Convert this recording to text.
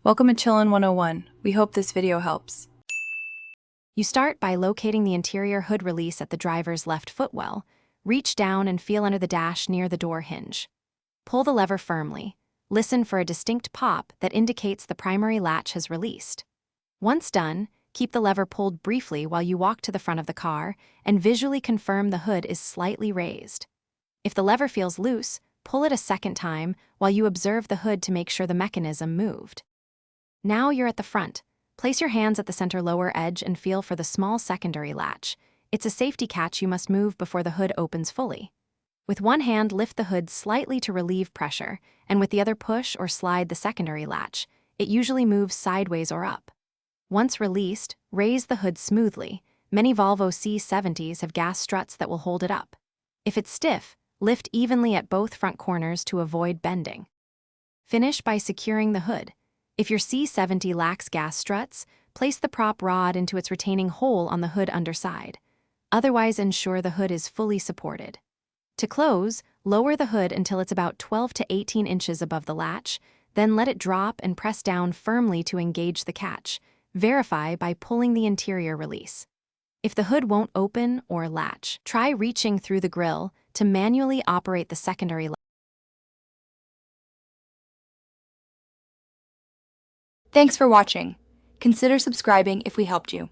Welcome to Chillin' 101. We hope this video helps. You start by locating the interior hood release at the driver's left footwell. Reach down and feel under the dash near the door hinge. Pull the lever firmly. Listen for a distinct pop that indicates the primary latch has released. Once done, keep the lever pulled briefly while you walk to the front of the car and visually confirm the hood is slightly raised. If the lever feels loose, pull it a second time while you observe the hood to make sure the mechanism moved. Now you're at the front. Place your hands at the center lower edge and feel for the small secondary latch. It's a safety catch you must move before the hood opens fully. With one hand, lift the hood slightly to relieve pressure, and with the other push or slide the secondary latch. It usually moves sideways or up. Once released, raise the hood smoothly. Many Volvo C70s have gas struts that will hold it up. If it's stiff, lift evenly at both front corners to avoid bending. Finish by securing the hood. If your C70 lacks gas struts, place the prop rod into its retaining hole on the hood underside. Otherwise, ensure the hood is fully supported. To close, lower the hood until it's about 12 to 18 inches above the latch, then let it drop and press down firmly to engage the catch. Verify by pulling the interior release. If the hood won't open or latch, try reaching through the grille to manually operate the secondary latch. Thanks for watching. Consider subscribing if we helped you.